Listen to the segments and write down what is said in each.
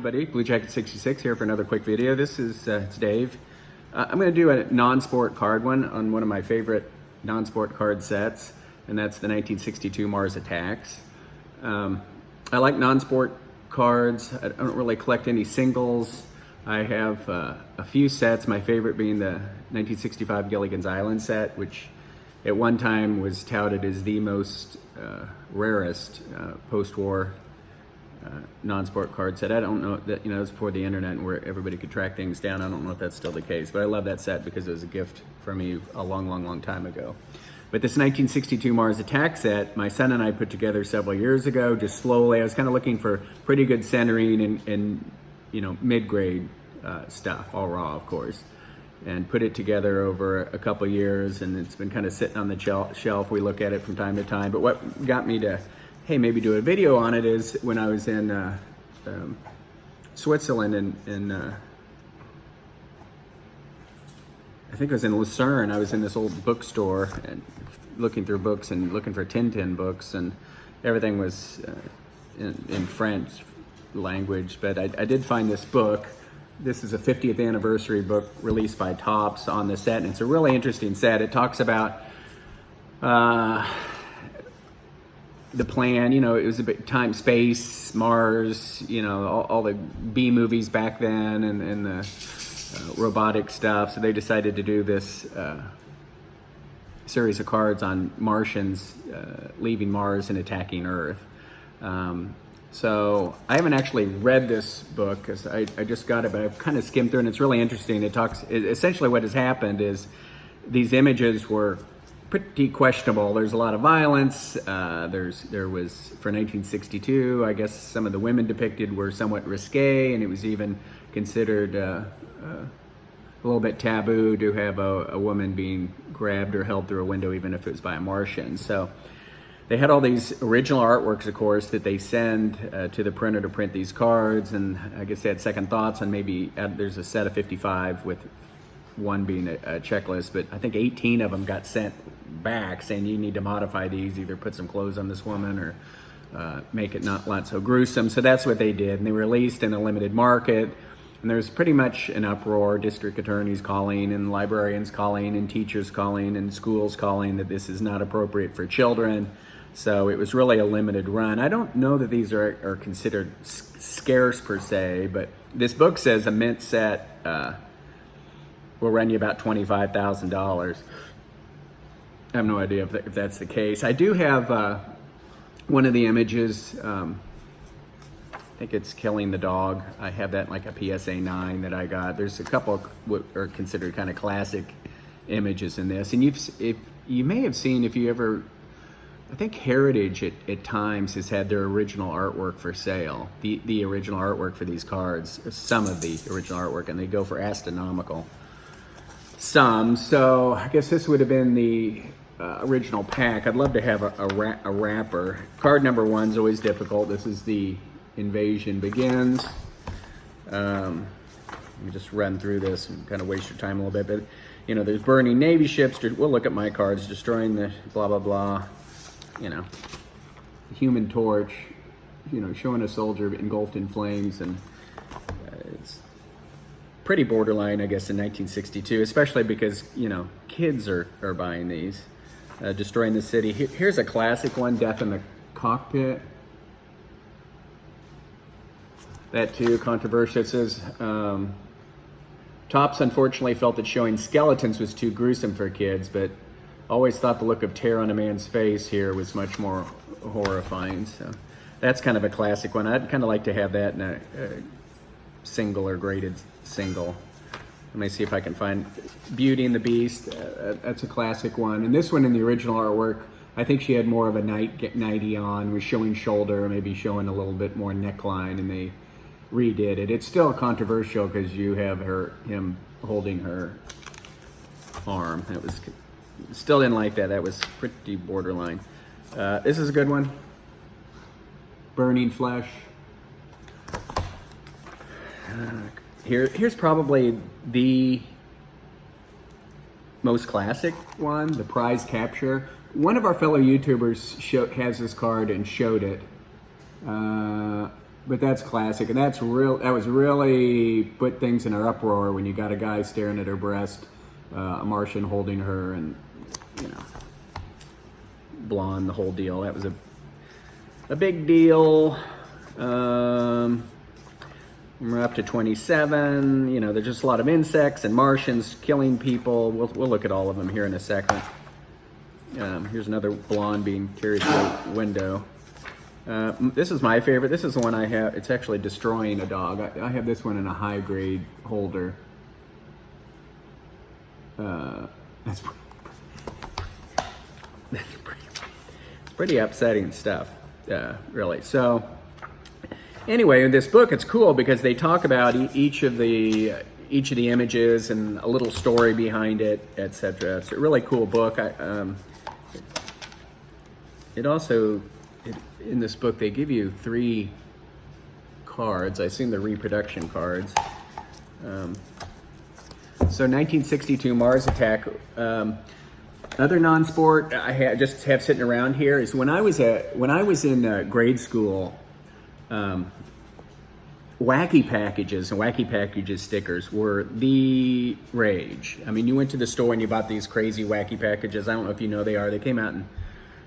everybody. Blue Jacket 66 here for another quick video. This is it's Dave. I'm going to do a non-sport card one on one of my favorite non-sport card sets, and that's the 1962 Mars Attacks. I like non-sport cards. I don't really collect any singles. I have a few sets, my favorite being the 1965 Gilligan's Island set, which at one time was touted as the most rarest post-war non-sport card set. I don't know that, it was before the internet and where everybody could track things down. I don't know if that's still the case, but I love that set because it was a gift from me a long time ago. But this 1962 Mars Attack set, my son and I put together several years ago, just slowly. I was kind of looking for pretty good centering and mid-grade stuff, all raw, of course, and put it together over a couple years, and it's been kind of sitting on the shelf. We look at it from time to time, but what got me to, hey, maybe do a video on it is when I was in Switzerland and I think it was in Lucerne. I was in this old bookstore and looking through books and looking for Tintin books, and everything was in French language, but I did find this book. This is a 50th anniversary book released by Topps on the set, and it's a really interesting set. It talks about the plan, it was a bit time, space, Mars, all the B movies back then and the robotic stuff. So they decided to do this series of cards on Martians leaving Mars and attacking Earth. So I haven't actually read this book because I just got it, but I've kind of skimmed through, and it's really interesting. Essentially what has happened is these images were pretty questionable. There's a lot of violence. There was, for 1962, I guess some of the women depicted were somewhat risque, and it was even considered a little bit taboo to have a woman being grabbed or held through a window, even if it was by a Martian. So they had all these original artworks, of course, that they send to the printer to print these cards, and I guess they had second thoughts on maybe there's a set of 55 with one being a checklist, but I think 18 of them got sent back saying you need to modify these, either put some clothes on this woman or make it not so gruesome. So that's what they did, and they were released in a limited market, and there was pretty much an uproar, district attorneys calling and librarians calling and teachers calling and schools calling that this is not appropriate for children. So it was really a limited run. I don't know that these are considered scarce per se, but this book says a mint set will run you about $25,000. I have no idea if that's the case. I do have one of the images, I think it's Killing the Dog. I have that like a PSA 9 that I got. There's a couple what are considered kind of classic images in this. And you may have seen, if you ever, I think Heritage at times has had their original artwork for sale. The original artwork for these cards, some of the original artwork, and they go for astronomical sums. So I guess this would have been the original pack. I'd love to have a wrapper. Card number one's always difficult. This is the Invasion Begins. Let me just run through this and kind of waste your time a little bit. But there's burning Navy ships. We'll look at my cards. Destroying the blah blah blah. Human Torch. Showing a soldier engulfed in flames, and it's pretty borderline, I guess, in 1962, especially because kids are buying these. Destroying the City. Here's a classic one, Death in the Cockpit. That too, controversial. It says, Topps unfortunately felt that showing skeletons was too gruesome for kids, but always thought the look of terror on a man's face here was much more horrifying. So that's kind of a classic one. I'd kind of like to have that in a single or graded single. Let me see if I can find Beauty and the Beast. That's a classic one. And this one in the original artwork, I think she had more of a nightie on, was showing shoulder, maybe showing a little bit more neckline, and they redid it. It's still controversial because you have him holding her arm. That was still didn't like that. That was pretty borderline. This is a good one. Burning Flesh. Here's probably the most classic one, the Prize Capture. One of our fellow YouTubers has this card and showed it. But that's classic, and that was really put things in an uproar when you got a guy staring at her breast, a Martian holding her, and you know, blonde, the whole deal. That was a big deal. We're up to 27. You know, there's just a lot of insects and Martians killing people. We'll look at all of them here in a second. Here's another blonde being carried through the window. This is my favorite. This is the one I have. It's actually destroying a dog. I have this one in a high grade holder. That's pretty upsetting stuff, really. So anyway, in this book, it's cool because they talk about each of the images and a little story behind it, etc. It's a really cool book. In this book, they give you 3 cards. I assume they're reproduction cards. So 1962 Mars Attack. Other non-sport I just have sitting around here is when I was in grade school. Wacky packages and Wacky Packages stickers were the rage. I mean, you went to the store and you bought these crazy Wacky Packages. I don't know if you know they are. They came out and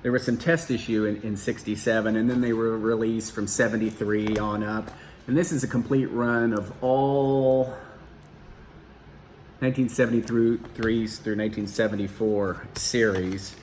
there was some test issue in 67, and then they were released from 73 on up. And this is a complete run of all 1973 through 1974 series.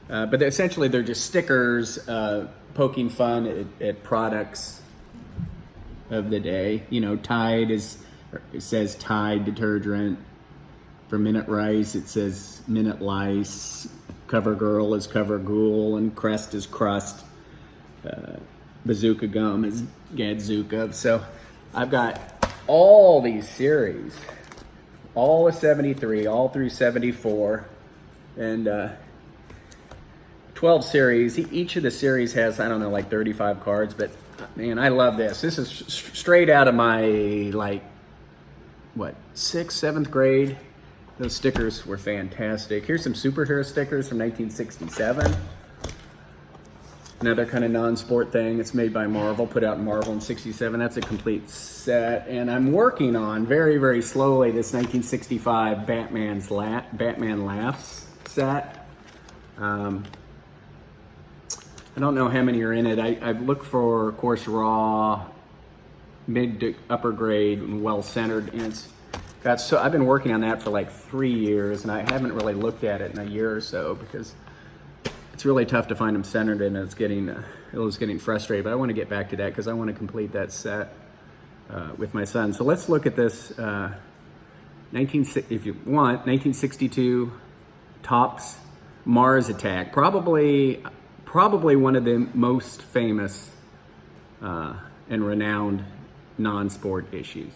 But essentially they're just stickers poking fun at products of the day. You know, Tide it says Tide detergent. For Minute Rice, it says Minute Lice. CoverGirl is CoverGhoul, and Crest is Crust. Bazooka Gum is Gadzooka. So I've got all these series, all of 73, all through 74, and 12 series. Each of the series has, I don't know, like 35 cards, but man, I love this. This is straight out of my, 6th, 7th grade. Those stickers were fantastic. Here's some superhero stickers from 1967. Another kind of non-sport thing. It's made by Marvel, put out in Marvel in 67. That's a complete set. And I'm working on, very, very slowly, this 1965 Batman Laughs set. I don't know how many are in it. I've looked for, of course, raw, mid to upper grade, and well-centered. And I've been working on that for like 3 years, and I haven't really looked at it in a year or so because it's really tough to find them centered, and it was getting frustrated. But I want to get back to that because I want to complete that set with my son. So let's look at this. If you want, 1962 Topps Mars Attack. Probably one of the most famous and renowned non-sport issues.